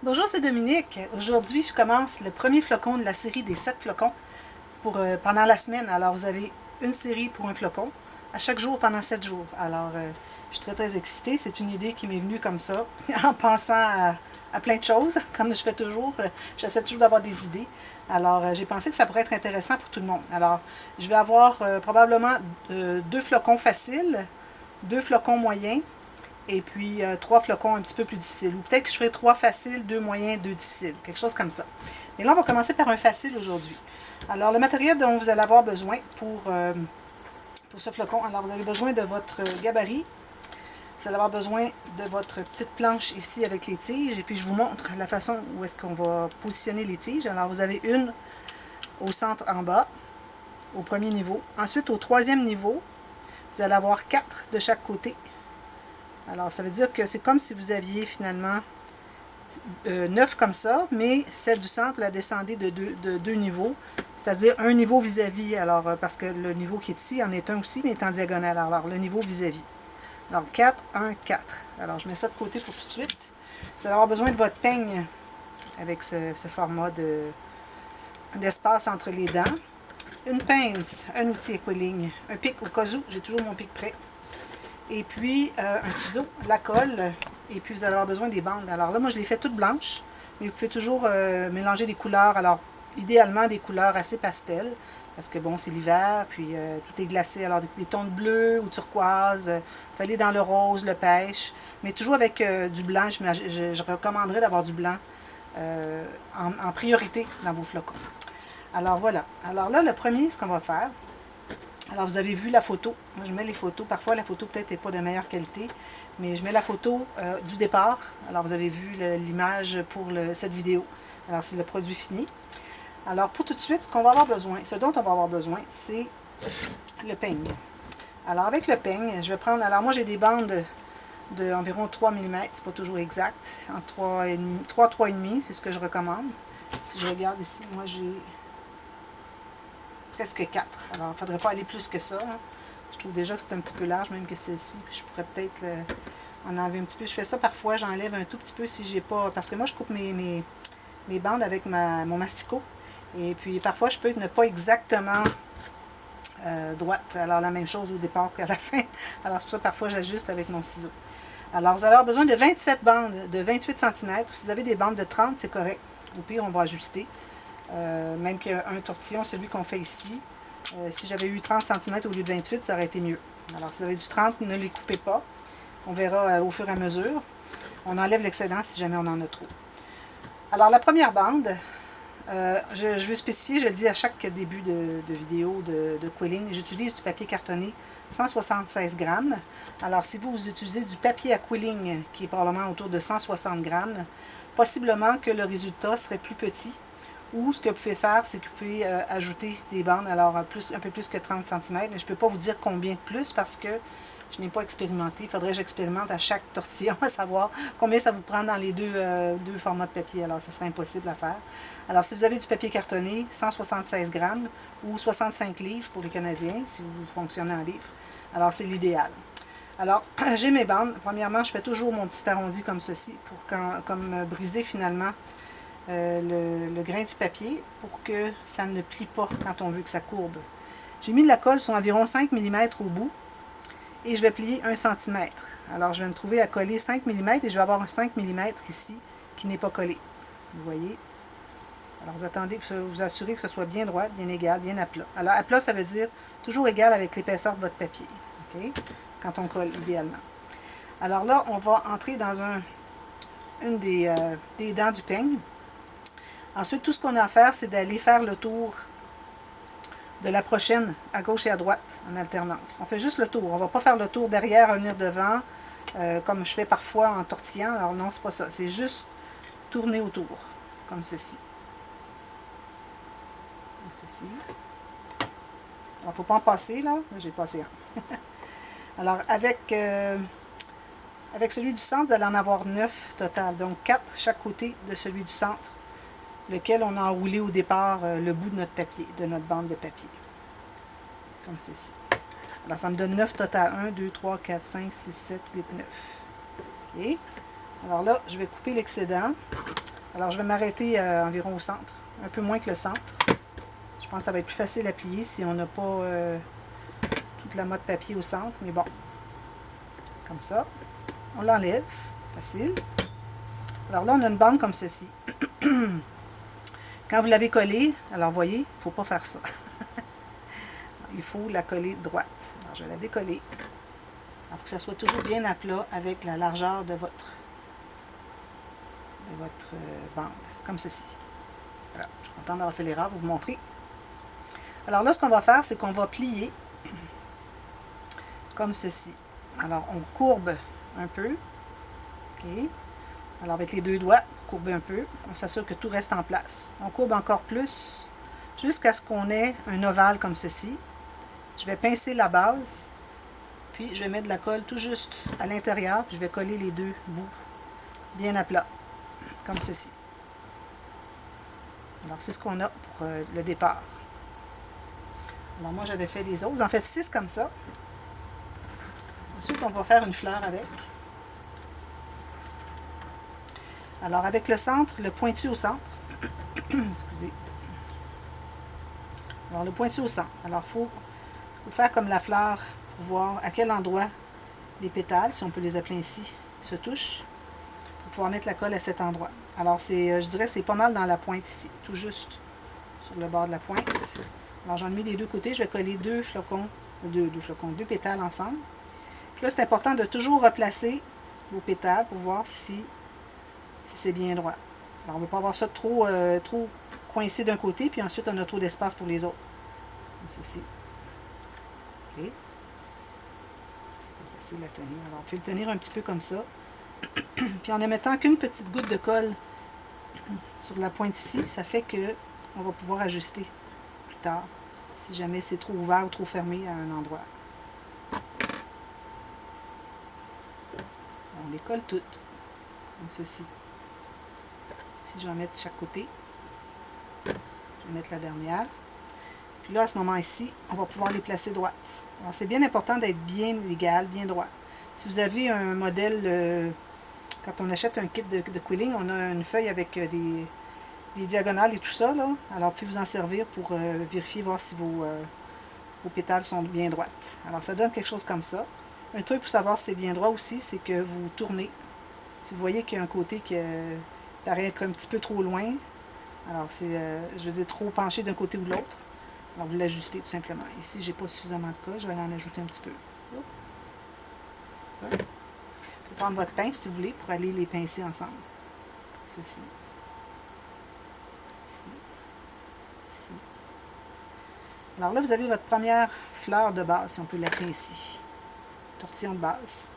Bonjour, c'est Dominique. Aujourd'hui, je commence le premier flocon de la série des 7 flocons pendant la semaine. Alors, vous avez une série pour un flocon à chaque jour pendant 7 jours. Alors, je suis très, très excitée. C'est une idée qui m'est venue comme ça, en pensant à plein de choses, comme je fais toujours. J'essaie toujours d'avoir des idées. Alors, j'ai pensé que ça pourrait être intéressant pour tout le monde. Alors, je vais avoir probablement 2 flocons faciles, 2 flocons moyens, et puis 3 flocons un petit peu plus difficiles. Ou peut-être que je ferai 3 faciles, 2 moyens, 2 difficiles. Quelque chose comme ça. Mais là, on va commencer par un facile aujourd'hui. Alors, le matériel dont vous allez avoir besoin pour ce flocon, alors vous avez besoin de votre gabarit. Vous allez avoir besoin de votre petite planche ici avec les tiges. Et puis, je vous montre la façon où est-ce qu'on va positionner les tiges. Alors, vous avez une au centre en bas, au premier niveau. Ensuite, au troisième niveau, vous allez avoir 4 de chaque côté. Alors, ça veut dire que c'est comme si vous aviez finalement 9 comme ça, mais celle du centre, la descendez de deux niveaux, c'est-à-dire un niveau vis-à-vis, alors parce que le niveau qui est ici en est un aussi, mais est en diagonale. Alors, le niveau vis-à-vis. Alors, 4, 1, 4. Alors, je mets ça de côté pour tout de suite. Vous allez avoir besoin de votre peigne avec ce format d'espace entre les dents. Une pince, un outil équiligne, un pic au cas où, j'ai toujours mon pic prêt. Et puis, un ciseau, la colle, et puis vous allez avoir besoin des bandes. Alors là, moi, je les fais toutes blanches, mais vous pouvez toujours mélanger des couleurs. Alors, idéalement, des couleurs assez pastel, parce que bon, c'est l'hiver, puis tout est glacé. Alors, des tons de bleu ou turquoise, vous aller dans le rose, le pêche, mais toujours avec du blanc. Je recommanderais d'avoir du blanc en priorité dans vos flocons. Alors, voilà. Alors là, le premier, ce qu'on va faire, alors, vous avez vu la photo. Moi, je mets les photos. Parfois, la photo peut-être n'est pas de meilleure qualité, mais je mets la photo du départ. Alors, vous avez vu l'image pour cette vidéo. Alors, c'est le produit fini. Alors, pour tout de suite, ce dont on va avoir besoin, c'est le peigne. Alors, avec le peigne, je vais prendre... Alors, moi, j'ai des bandes d'environ 3 mm. C'est pas toujours exact. Entre 3,5, c'est ce que je recommande. Si je regarde ici, moi, j'ai presque 4. Alors, il ne faudrait pas aller plus que ça. Hein. Je trouve déjà que c'est un petit peu large, même que celle-ci. Je pourrais peut-être en enlever un petit peu. Je fais ça parfois, j'enlève un tout petit peu si j'ai pas... Parce que moi, je coupe mes bandes avec mon masticot. Et puis, parfois, je peux ne pas exactement droite. Alors, la même chose au départ qu'à la fin. Alors, c'est pour ça que parfois, j'ajuste avec mon ciseau. Alors, vous allez avoir besoin de 27 bandes de 28 cm. Si vous avez des bandes de 30, c'est correct. Au pire, on va ajuster. Même qu'un tortillon, celui qu'on fait ici, si j'avais eu 30 cm au lieu de 28, ça aurait été mieux. Alors, si vous avez du 30, ne les coupez pas. On verra au fur et à mesure. On enlève l'excédent si jamais on en a trop. Alors, la première bande, je veux spécifier, je le dis à chaque début de vidéo de quilling, j'utilise du papier cartonné 176 grammes. Alors, si vous utilisez du papier à quilling, qui est probablement autour de 160 grammes, possiblement que le résultat serait plus petit. Ou ce que vous pouvez faire, c'est que vous pouvez ajouter des bandes, alors un peu plus que 30 cm. Mais je ne peux pas vous dire combien de plus parce que je n'ai pas expérimenté. Il faudrait que j'expérimente à chaque tortillon à savoir combien ça vous prend dans les deux formats de papier. Alors, ça serait impossible à faire. Alors, si vous avez du papier cartonné, 176 grammes ou 65 livres pour les Canadiens, si vous fonctionnez en livres, alors c'est l'idéal. Alors, j'ai mes bandes. Premièrement, je fais toujours mon petit arrondi comme ceci pour comme briser finalement le grain du papier pour que ça ne plie pas quand on veut que ça courbe. J'ai mis de la colle sur environ 5 mm au bout et je vais plier 1 cm. Alors je vais me trouver à coller 5 mm et je vais avoir un 5 mm ici qui n'est pas collé. Vous voyez? Alors vous attendez, vous assurez que ce soit bien droit, bien égal, bien à plat. Alors à plat, ça veut dire toujours égal avec l'épaisseur de votre papier. Okay? Quand on colle, idéalement. Alors là, on va entrer dans une des dents du peigne. Ensuite, tout ce qu'on a à faire, c'est d'aller faire le tour de la prochaine à gauche et à droite en alternance. On fait juste le tour. On ne va pas faire le tour derrière, revenir devant, comme je fais parfois en tortillant. Alors non, c'est pas ça. C'est juste tourner autour, comme ceci. Comme ceci. Alors, il ne faut pas en passer, là. Là, j'ai passé un. Alors, avec celui du centre, vous allez en avoir 9 total. Donc, 4 chaque côté de celui du centre, lequel on a enroulé au départ le bout de notre papier, de notre bande de papier. Comme ceci. Alors, ça me donne 9 total. 1, 2, 3, 4, 5, 6, 7, 8, 9. OK? Alors là, je vais couper l'excédent. Alors je vais m'arrêter environ au centre, un peu moins que le centre. Je pense que ça va être plus facile à plier si on n'a pas toute la motte papier au centre, mais bon, comme ça. On l'enlève, facile. Alors là, on a une bande comme ceci. Quand vous l'avez collée, alors voyez, il ne faut pas faire ça. Il faut la coller droite. Alors je vais la décoller. Il faut que ça soit toujours bien à plat avec la largeur de votre bande, comme ceci. Voilà, je suis contente d'avoir fait l'erreur, vous montrer. Alors là, ce qu'on va faire, c'est qu'on va plier comme ceci. Alors, on courbe un peu. OK. Alors, avec les deux doigts, courber un peu. On s'assure que tout reste en place. On courbe encore plus jusqu'à ce qu'on ait un ovale comme ceci. Je vais pincer la base, puis je vais mettre de la colle tout juste à l'intérieur, puis je vais coller les deux bouts bien à plat, comme ceci. Alors, c'est ce qu'on a pour le départ. Alors, moi, j'avais fait les autres. En fait, 6 comme ça. Ensuite, on va faire une fleur avec. Alors, avec le centre, le pointu au centre. Excusez. Alors, le pointu au centre. Alors, il faut faire comme la fleur pour voir à quel endroit les pétales, si on peut les appeler ainsi, se touchent, pour pouvoir mettre la colle à cet endroit. Alors, je dirais que c'est pas mal dans la pointe ici, tout juste sur le bord de la pointe. Alors, j'en ai mis des deux côtés. Je vais coller deux pétales ensemble. Puis là, c'est important de toujours replacer vos pétales pour voir si c'est bien droit. Alors, on ne veut pas avoir ça trop coincé d'un côté, puis ensuite, on a trop d'espace pour les autres. Comme ceci. OK. C'est pas facile à tenir. Alors, on peut le tenir un petit peu comme ça. Puis en ne mettant qu'une petite goutte de colle sur la pointe ici, ça fait que on va pouvoir ajuster plus tard, si jamais c'est trop ouvert ou trop fermé à un endroit. On les colle toutes, comme ceci. Si je vais en mettre de chaque côté, je vais mettre la dernière. Puis là, à ce moment-ci, on va pouvoir les placer droites. Alors, c'est bien important d'être bien égal, bien droit. Si vous avez un modèle, quand on achète un kit de quilling, on a une feuille avec des diagonales et tout ça, là. Alors, puis vous en servir pour vérifier, voir si vos pétales sont bien droites. Alors, ça donne quelque chose comme ça. Un truc pour savoir si c'est bien droit aussi, c'est que vous tournez. Si vous voyez qu'il y a un côté qui paraît être un petit peu trop loin, alors c'est, je les ai trop penchés d'un côté ou de l'autre, alors vous l'ajustez tout simplement. Ici, j'ai pas suffisamment de colle, je vais en ajouter un petit peu. Ça. Vous pouvez prendre votre pince si vous voulez pour aller les pincer ensemble. Ceci. Ici. Ici. Alors là, vous avez votre première fleur de base, si on peut l'appeler ici. Tortillon de base.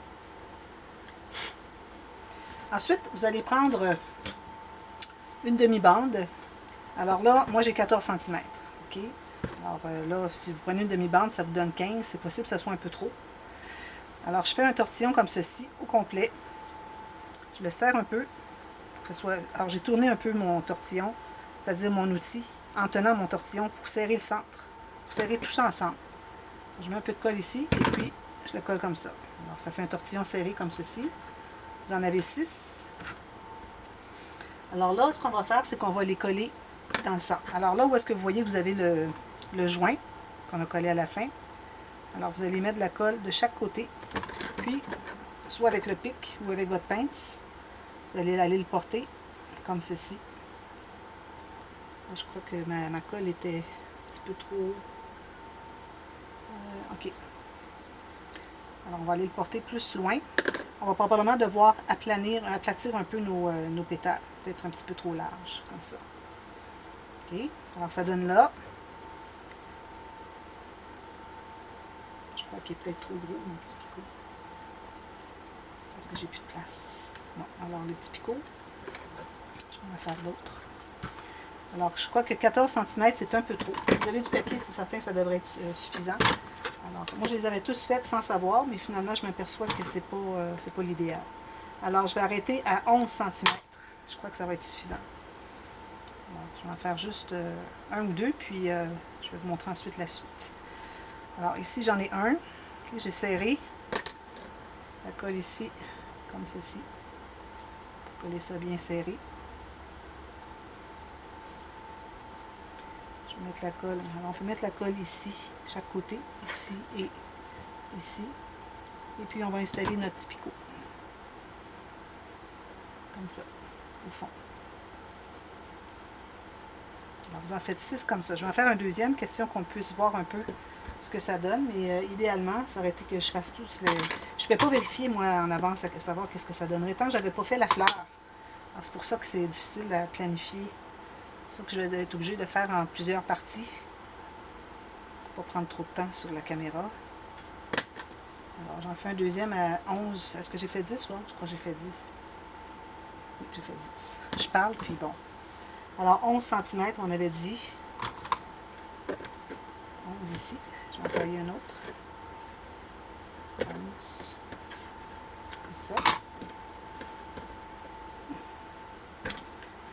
Ensuite, vous allez prendre une demi-bande. Alors là, moi j'ai 14 cm. OK? Alors là, si vous prenez une demi-bande, ça vous donne 15. C'est possible que ça soit un peu trop. Alors je fais un tortillon comme ceci, au complet. Je le serre un peu. Pour que ce soit... Alors j'ai tourné un peu mon tortillon, c'est-à-dire mon outil, en tenant mon tortillon pour serrer le centre. Pour serrer tout ça ensemble. Je mets un peu de colle ici, et puis je le colle comme ça. Alors ça fait un tortillon serré comme ceci. Vous en avez 6. Alors là, ce qu'on va faire, c'est qu'on va les coller dans le centre. Alors là, où est-ce que vous voyez que vous avez le joint qu'on a collé à la fin. Alors vous allez mettre de la colle de chaque côté, puis soit avec le pic ou avec votre pince, vous allez aller le porter comme ceci. Je crois que ma colle était un petit peu trop... OK. Alors on va aller le porter plus loin. On va probablement devoir aplatir un peu nos pétales. Peut-être un petit peu trop large, comme ça. OK. Alors ça donne là. Je crois qu'il est peut-être trop gros, mon petit picot. Parce que j'ai plus de place. Bon, alors les petits picots, je vais en faire d'autres. Alors je crois que 14 cm, c'est un peu trop. Si vous avez du papier, c'est certain que ça devrait être suffisant. Alors, moi, je les avais tous faites sans savoir, mais finalement, je m'aperçois que c'est pas l'idéal. Alors, je vais arrêter à 11 cm. Je crois que ça va être suffisant. Alors, je vais en faire juste un ou deux, puis je vais vous montrer ensuite la suite. Alors, ici, j'en ai un. Okay, j'ai serré la colle ici, comme ceci. Coller ça bien serré. Je vais mettre la colle. Alors, on peut mettre la colle ici, chaque côté, ici et ici. Et puis, on va installer notre petit picot. Comme ça, au fond. Alors, vous en faites 6 comme ça. Je vais en faire un deuxième, question qu'on puisse voir un peu ce que ça donne. Mais idéalement, ça aurait été que je fasse tous les... Je ne vais pas vérifier, moi, en avance, à savoir qu'est-ce que ça donnerait, tant que je n'avais pas fait la fleur. C'est pour ça que c'est difficile à planifier. C'est pour ça que je vais être obligée de faire en plusieurs parties. Pour ne pas prendre trop de temps sur la caméra. Alors, j'en fais un deuxième à 11. Est-ce que j'ai fait 10? Ouais, je crois que j'ai fait 10. Oui, j'ai fait 10. Je parle, puis bon. Alors, 11 cm, on avait dit. 11 ici. Je vais employer un autre. 11. Comme ça.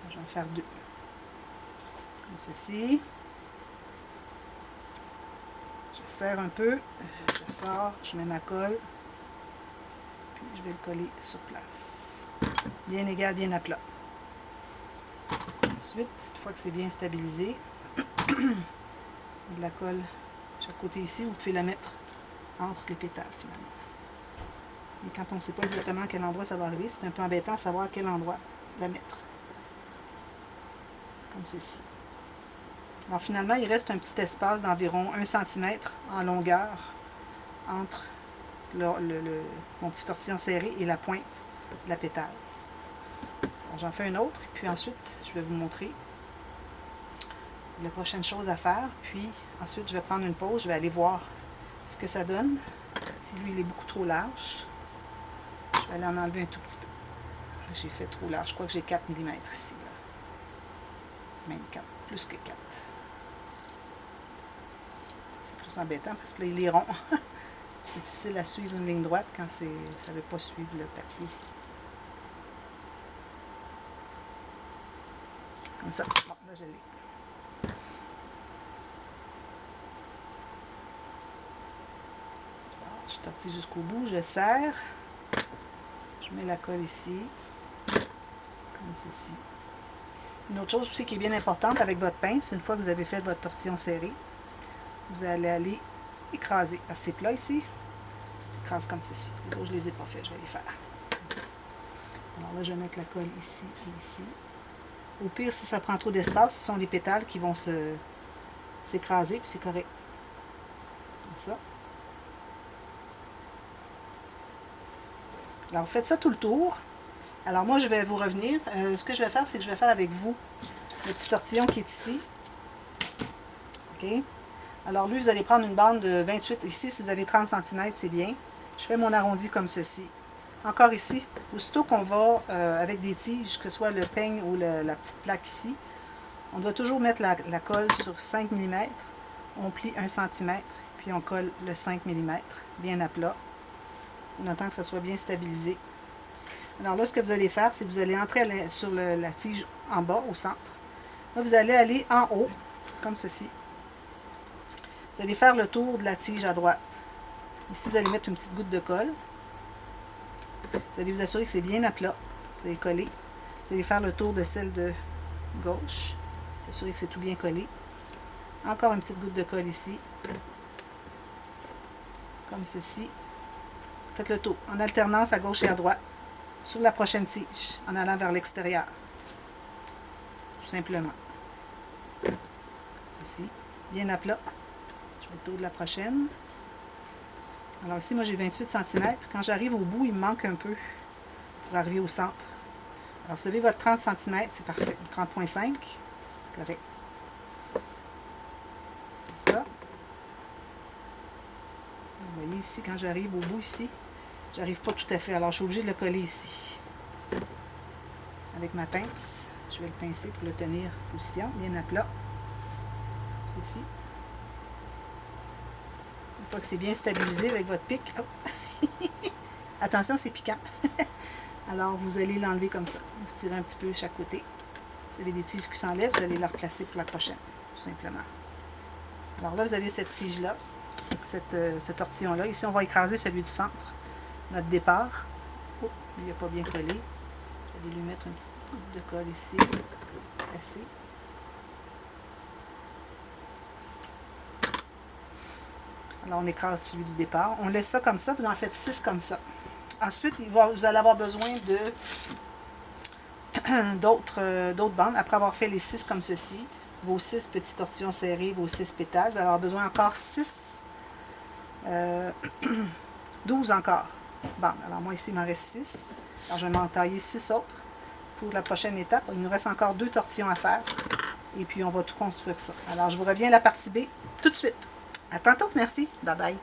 Je vais en faire 2. Comme ceci. Je serre un peu. Je sors. Je mets ma colle. Puis, je vais le coller sur place. Bien égal, bien à plat. Ensuite, une fois que c'est bien stabilisé, de la colle chaque côté ici, vous pouvez la mettre entre les pétales finalement. Et quand on ne sait pas exactement à quel endroit ça va arriver, c'est un peu embêtant de savoir à quel endroit la mettre. Comme ceci. Alors finalement, il reste un petit espace d'environ 1 cm en longueur entre mon petit tortillon serré et la pointe de la pétale. J'en fais un autre, puis ensuite, je vais vous montrer la prochaine chose à faire. Puis ensuite, je vais prendre une pause, je vais aller voir ce que ça donne. Si lui, il est beaucoup trop large, je vais aller en enlever un tout petit peu. J'ai fait trop large, je crois que j'ai 4 mm ici. Là. Même 4, plus que 4. C'est plus embêtant parce que là, il est rond. C'est difficile à suivre une ligne droite quand ça ne veut pas suivre le papier. Comme ça. Bon, là, je l'ai. Je tortille jusqu'au bout, je serre. Je mets la colle ici. Comme ceci. Une autre chose aussi qui est bien importante avec votre pince, une fois que vous avez fait votre tortillon serré, vous allez aller écraser. Parce que c'est plat ici. Écrase comme ceci. Les autres, je ne les ai pas fait, je vais les faire. Comme ça. Alors là, je vais mettre la colle ici et ici. Au pire, si ça prend trop d'espace, ce sont les pétales qui vont s'écraser, puis c'est correct. Comme ça. Alors, vous faites ça tout le tour. Alors, moi, je vais vous revenir. Ce que je vais faire, c'est que je vais faire avec vous le petit tortillon qui est ici. OK? Alors, lui, vous allez prendre une bande de 28. Ici, si vous avez 30 cm, c'est bien. Je fais mon arrondi comme ceci. Encore ici, aussitôt qu'on va avec des tiges, que ce soit le peigne ou la petite plaque ici, on doit toujours mettre la colle sur 5 mm. On plie 1 cm, puis on colle le 5 mm, bien à plat. On attend que ça soit bien stabilisé. Alors là, ce que vous allez faire, c'est que vous allez entrer sur la tige en bas, au centre. Là, vous allez aller en haut, comme ceci. Vous allez faire le tour de la tige à droite. Ici, vous allez mettre une petite goutte de colle. Vous allez vous assurer que c'est bien à plat. Vous allez coller. Vous allez faire le tour de celle de gauche. Vous assurer que c'est tout bien collé. Encore une petite goutte de colle ici. Comme ceci. Faites le tour en alternance à gauche et à droite. Sur la prochaine tige, en allant vers l'extérieur. Tout simplement. Ceci. Bien à plat. Je fais le tour de la prochaine. Alors ici, moi j'ai 28 cm. Quand j'arrive au bout, il me manque un peu pour arriver au centre. Alors vous avez votre 30 cm, c'est parfait. 30,5, c'est correct. Comme ça. Vous voyez ici, quand j'arrive au bout ici, j'arrive pas tout à fait. Alors je suis obligée de le coller ici. Avec ma pince, je vais le pincer pour le tenir en position, bien à plat. Ceci. Une fois que c'est bien stabilisé avec votre pic, oh. Attention, c'est piquant. Alors, vous allez l'enlever comme ça. Vous tirez un petit peu de chaque côté. Vous avez des tiges qui s'enlèvent, vous allez la replacer pour la prochaine, tout simplement. Alors là, vous avez cette tige-là, ce tortillon-là. Ici, on va écraser celui du centre, notre départ. Oh, il n'a pas bien collé. Je Je vais lui mettre un petit peu de colle ici. Assez. Alors, on écrase celui du départ. On laisse ça comme ça. Vous en faites 6 comme ça. Ensuite, vous allez avoir besoin de d'autres bandes. Après avoir fait les 6 comme ceci, vos 6 petits tortillons serrés, vos 6 pétales, vous allez avoir besoin encore 12 encore bandes. Alors, moi, ici, il m'en reste 6. Alors, je vais m'en tailler 6 autres pour la prochaine étape. Il nous reste encore 2 tortillons à faire. Et puis, on va tout construire ça. Alors, je vous reviens à la partie B tout de suite. À tantôt, merci. Bye bye.